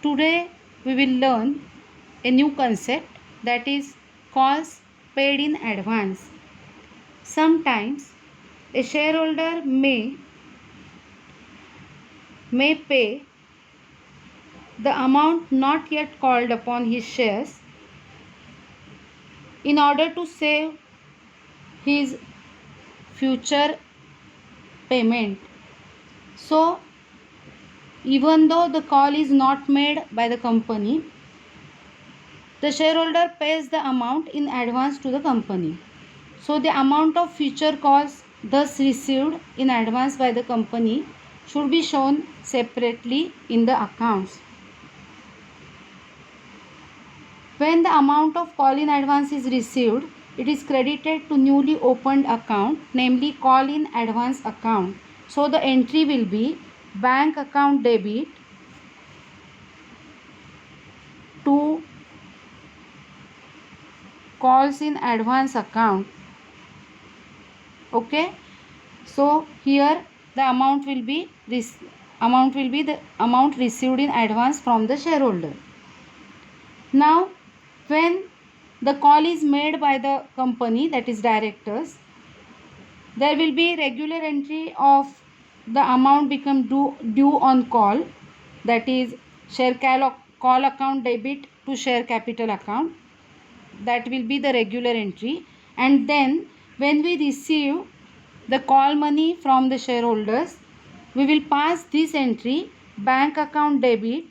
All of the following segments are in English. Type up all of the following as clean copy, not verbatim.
Today we will learn a new concept, that is calls paid in advance. Sometimes a shareholder may pay the amount not yet called upon his shares in order to save his future payment. So even though the call is not made by the company, the shareholder pays the amount in advance to the company. So the amount of future calls thus received in advance by the company should be shown separately in the accounts. When the amount of call in advance is received, it is credited to newly opened account, namely call in advance account. So the entry will be bank account debit to calls in advance account. Okay, so here the amount will be the amount received in advance from the shareholder. Now when the call is made by the company, that is directors, there will be regular entry of the amount become due on call, that is share call account debit to share capital account. That will be the regular entry. And then when we receive the call money from the shareholders, we will pass this entry bank account debit.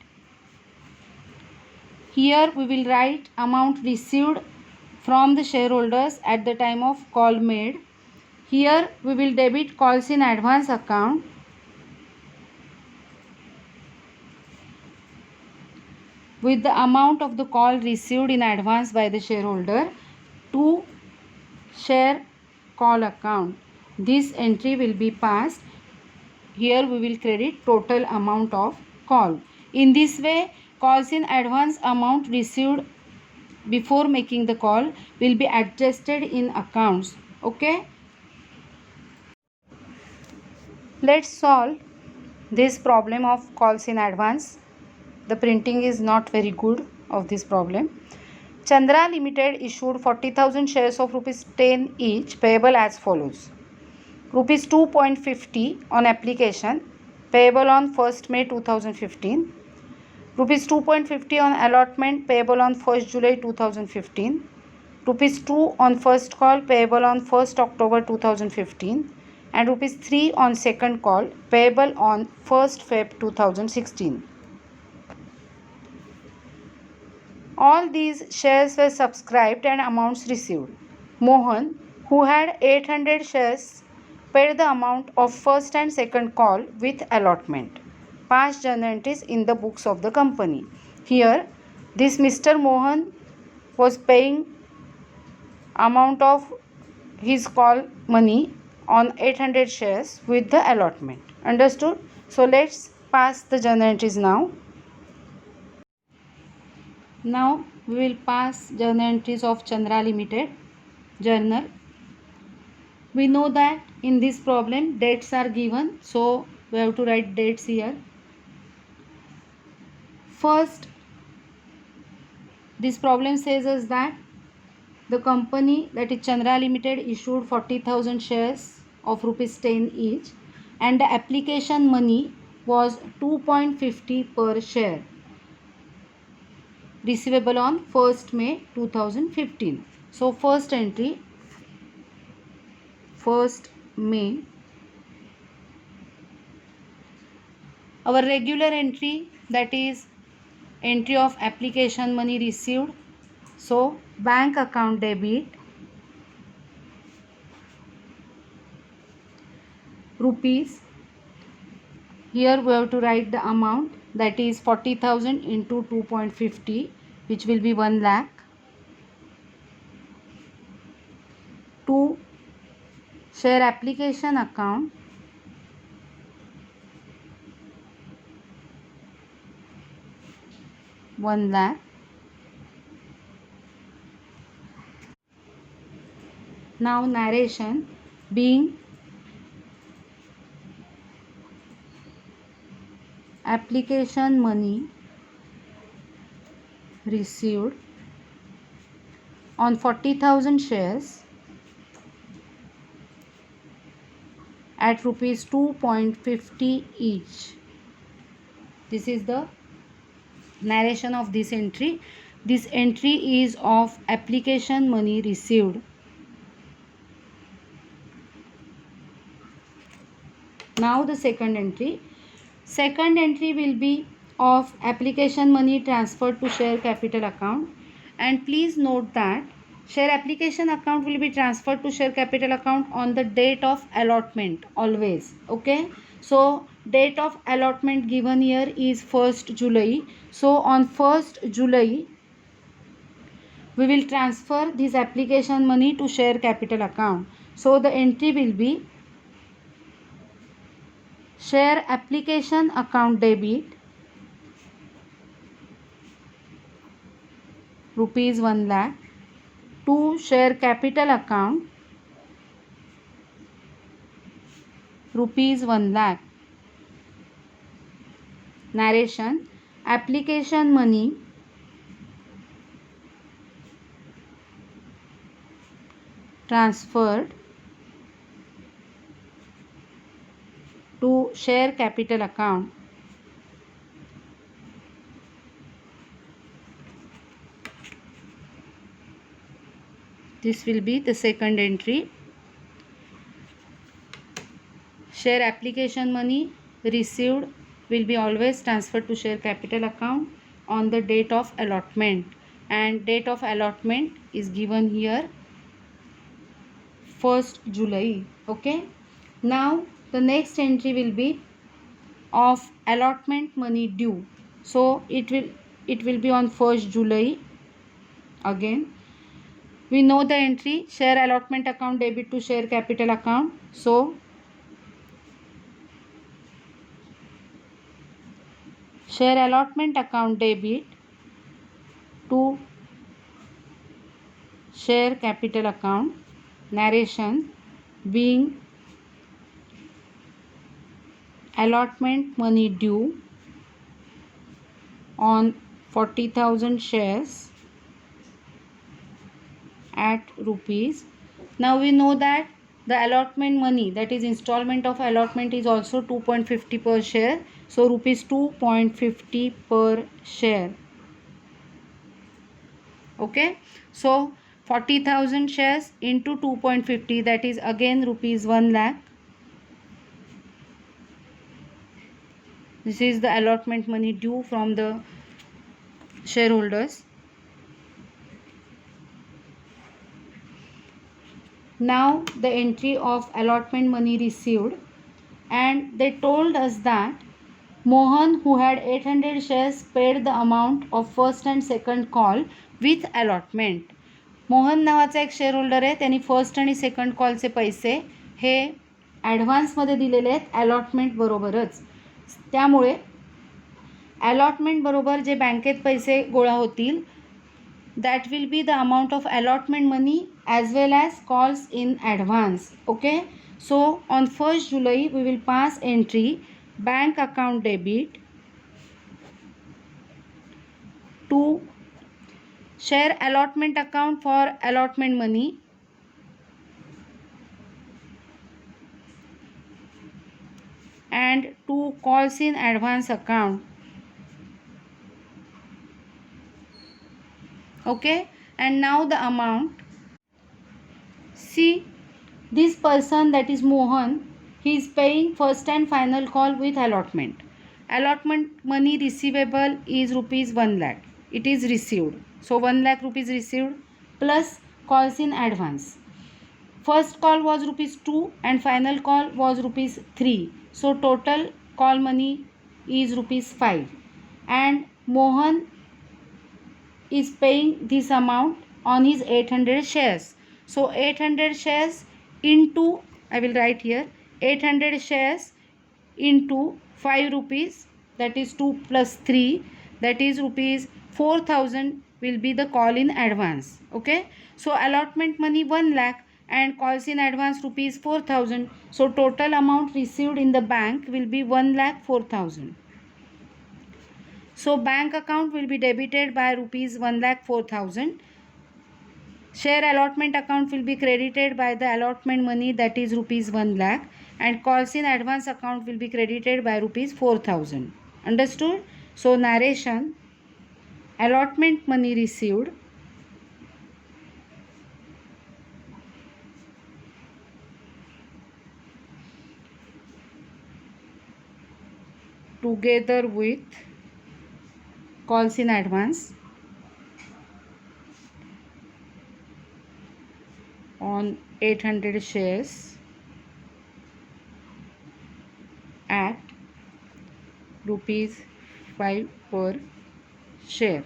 Here we will write amount received from the shareholders at the time of call made. Here we will debit calls in advance account. With the amount of the call received in advance by the shareholder to share call account. This entry will be passed. Here we will credit total amount of call. In this way, calls in advance amount received before making the call will be adjusted in accounts. Okay. Let's solve this problem of calls in advance. The printing is not very good of this problem. Chandra Limited issued 40,000 shares of rupees 10 each, payable as follows. Rupees 2.50 on application, payable on 1st May 2015. Rupees 2.50 on allotment, payable on 1st July 2015. Rupees 2 on first call, payable on 1st October 2015. And rupees 3 on second call, payable on 1st Feb 2016. All these shares were subscribed and amounts received. Mohan, who had 800 shares, paid the amount of first and second call with allotment. Past journal entries in the books of the company. Here, this Mr. Mohan was paying amount of his call money on 800 shares with the allotment. Understood? So let's pass the journal entries now. Now we will pass journal entries of Chandra Limited journal. We know that in this problem dates are given, so we have to write dates here. First, this problem says us that the company, that is Chandra Limited, issued 40,000 shares of rupees 10 each, and the application money was 2.50 per share, receivable on 1st May 2015. So first entry, 1st May. Our regular entry, that is entry of application money received. So bank account debit rupees. Here we have to write the amount, that is 40,000 into 2.50, which will be 1 lakh. To share application account, ₹1 lakh. Now narration being application money received on 40,000 shares at rupees 2.50 each. This is the narration of this entry. This entry is of application money received. Now the second entry. Second entry will be of application money transferred to share capital account, and please note that share application account will be transferred to share capital account on the date of allotment always. Okay, so date of allotment given here is 1st July. So on 1st July we will transfer this application money to share capital account. So the entry will be share application account debit rupees 1 lakh to share capital account rupees 1 lakh. Narration: application money transferred to share capital account. This will be the second entry. Share application money received will be always transferred to share capital account on the date of allotment, and date of allotment is given here 1st July. Okay, now the next entry will be of allotment money due. So it will be on 1st July. Again we know the entry share allotment account debit to share capital account. So share allotment account debit to share capital account. Narration: being allotment money due on 40,000 shares at rupees. Now we know that the allotment money, that is installment of allotment, is also 2.50 per share. So rupees 2.50 per share. Okay, so 40,000 shares into 2.50, that is again rupees 1 lakh. This is the allotment money due from the shareholders. Now the entry of allotment money received, and they told us that Mohan, who had 800 shares, paid the amount of first and second call with allotment. Mohan नावाचा एक share holder आहे, त्यांनी first आणि second कॉलचे पैसे हे ॲडव्हान्समध्ये दिलेले आहेत allotment बरोबरच. त्यामुळे अलॉटमेंट बरोबर जे बँकेत पैसे गोळा होतील that will be the amount of allotment money as well as calls in advance. Okay, so on 1st July we will pass entry bank account debit to share allotment account for allotment money and to calls in advance account. Okay, and now the amount. See, this person, that is Mohan, he is paying first and final call with allotment. Allotment money receivable is rupees 1 lakh. It is received. So 1 lakh rupees received plus calls in advance. First call was rupees 2 and final call was rupees 3. So total call money is rupees 5. And Mohan is paying this amount on his 800 shares. So 800 shares into, I will write here, 800 shares into 5 rupees, that is 2 plus 3, that is rupees 4,000 will be the call in advance. Okay, so allotment money 1 lakh and calls in advance rupees 4,000. So total amount received in the bank will be 1,04,000. So bank account will be debited by rupees 1,04,000. Share allotment account will be credited by the allotment money, that is rupees 1 lakh, and calls in advance account will be credited by rupees 4,000. Understood? So narration: allotment money received, together with calls in advance on 800 shares at rupees 5 per share.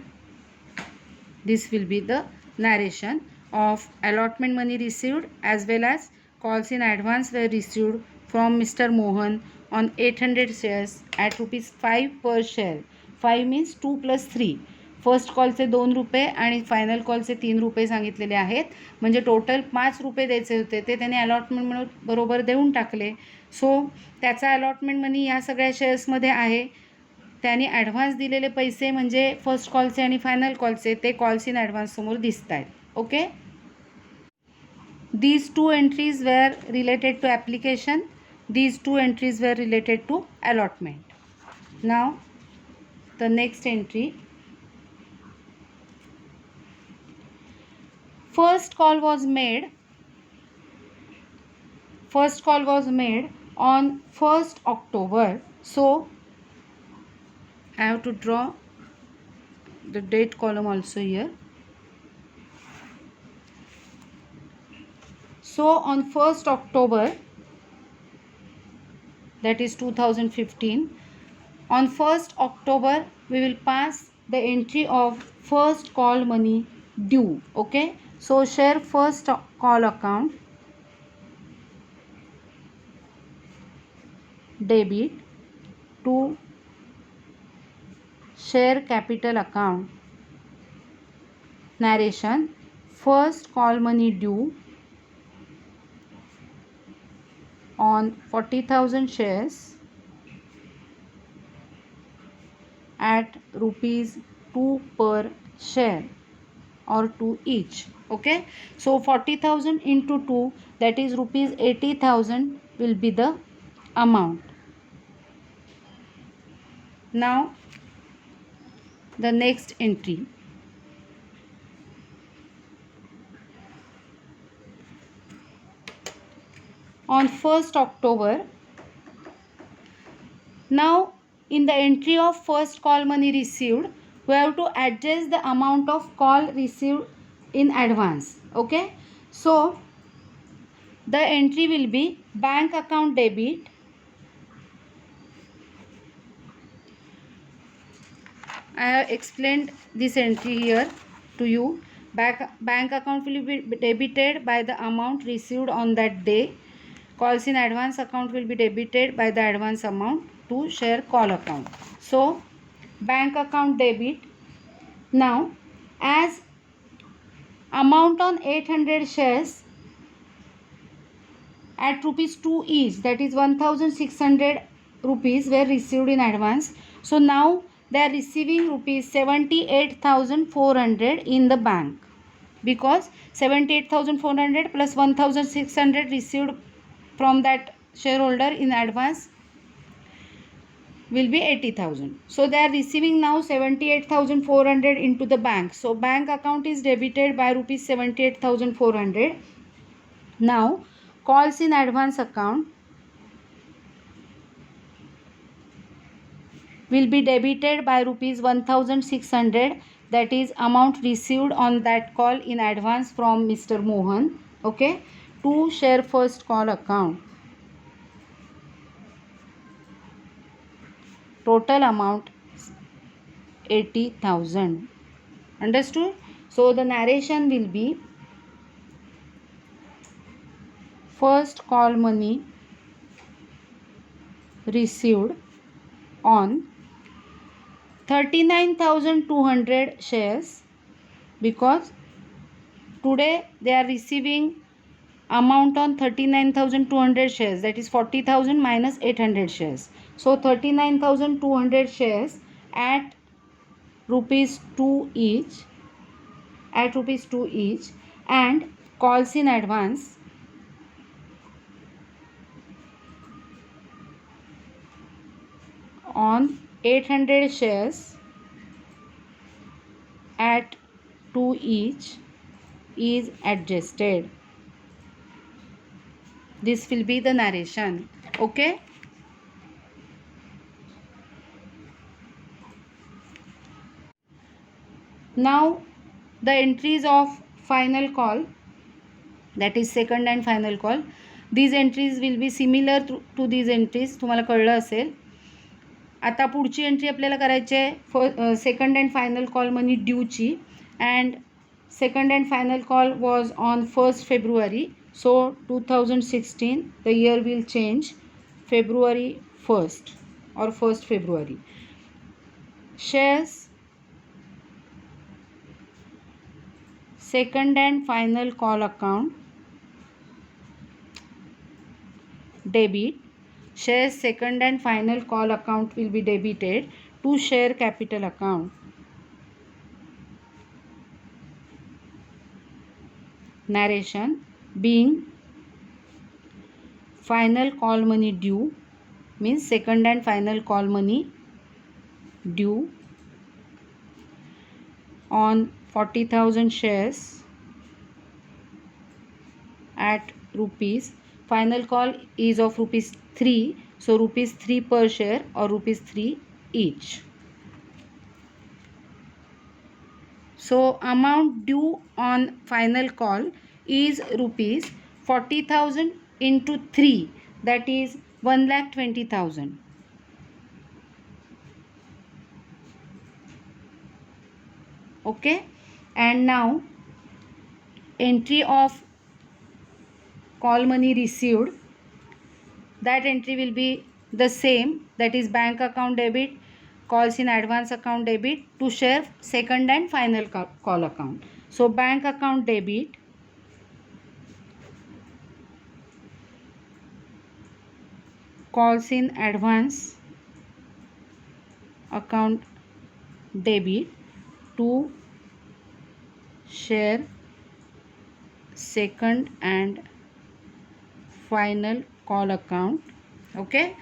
This will be the narration of allotment money received as well as calls in advance were received from Mr. Mohan on 800 shares at rupees 5 per share. 5 means 2 plus 3. First कॉलचे 2 रुपये आणि final कॉलचे 3 रुपये सांगितलेले आहेत. म्हणजे total 5 रुपये द्यायचे होते ते त्याने अलॉटमेंट म्हणून बरोबर देऊन टाकले. सो त्याचा अलॉटमेंट मनी या सगळ्या शेअर्समध्ये आहे. त्यांनी ॲडव्हान्स दिलेले पैसे म्हणजे फर्स्ट कॉलचे आणि फायनल कॉलचे ते कॉल्स इन ॲडव्हान्स समोर दिसत आहेत. Okay. These two entries were related to application. These two entries were related to allotment. Now the next entry. First call was made on 1st October. So I have to draw the date column also here. So on 1st October, that is 2015, on 1st October we will pass the entry of first call money due. Okay. So share first call account debit to share capital account. Narration: first call money due on 40,000 shares at rupees 2 per share or 2 each. Okay. So 40,000 into 2, that is rupees 80,000 will be the amount. Now the next entry. On 1st October, now in the entry of first call money received, we have to adjust the amount of call received in advance. Okay. So the entry will be bank account debit I have explained this entry here to you. Bank account will be debited by the amount received on that day. Calls in advance account will be debited by the advance amount to share call account. So bank account debit. Now as amount on 800 shares at rupees 2 each, that is 1,600 rupees were received in advance. So now they are receiving rupees 78,400 in the bank, because 78,400 plus 1,600 received from that shareholder in advance will be 80,000. So they are receiving now 78,400 into the bank. So bank account is debited by rupees 78,400. Now calls in advance account will be debited by rupees 1,600, that is amount received on that call in advance from Mr. Mohan. Okay, to share first call account. Total amount 80,000. Understood? So the narration will be first call money received on 39,200 shares, because today they are receiving amount on 39,200 shares, that is 40,000 minus 800 shares. So 39,200 shares at rupees 2 each, at rupees 2 each, and calls in advance on 800 shares at 2 each is adjusted. This will be the narration. Okay. Now the entries of final call, that is second and final call, these entries will be similar to these entries. तुम्हाला कळलं असेल. आता पुढची entry आपल्याला करायची आहे second and final call money duty, and second and final call was on 1st February. So 2016 the year will change, February 1st or 1st February. Shares second and final call account debit. Shares second and final call account will be debited to share capital account. Narration: being final call money due means second and final call money due on 40,000 shares at rupees, final call is of rupees 3, so rupees 3 per share or rupees 3 each. So amount due on final call is rupees 40,000 into 3, that is 1,20,000. Okay, and now entry of call money received, that entry will be the same, that is bank account debit, calls in advance account debit to share second and final call account. So bank account debit, calls in advance account debit to share second and final call account. Okay,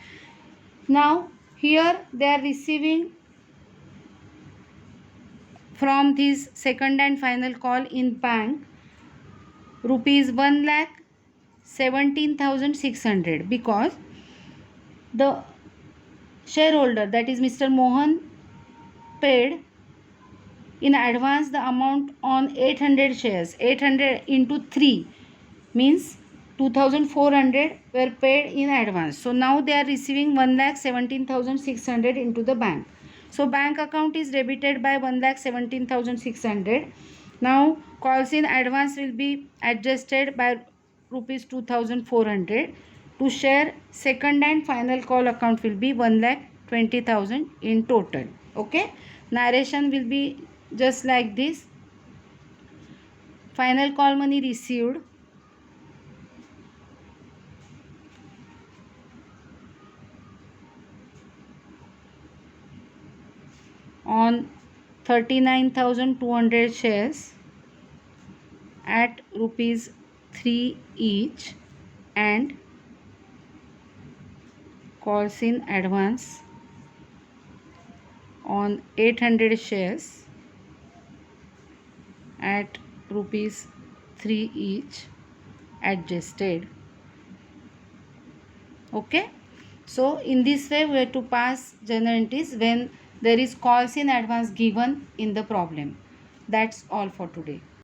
now here they are receiving from this second and final call in bank rupees 1,17,600, because the shareholder, that is Mr. Mohan, paid in advance the amount on 800 shares. 800 into 3 means 2,400 were paid in advance. So now they are receiving 1,17,600 into the bank. So bank account is debited by 1,17,600. Now calls in advance will be adjusted by rupees 2,400 to share second and final call account will be 1,20,000 in total. Okay, narration will be just like this. Final call money received on 39,200 shares at rupees 3 each, and calls in advance on 800 shares at rupees 3 each adjusted. Okay, so in this way we have to pass journal entries when there is calls in advance given in the problem. That's all for today.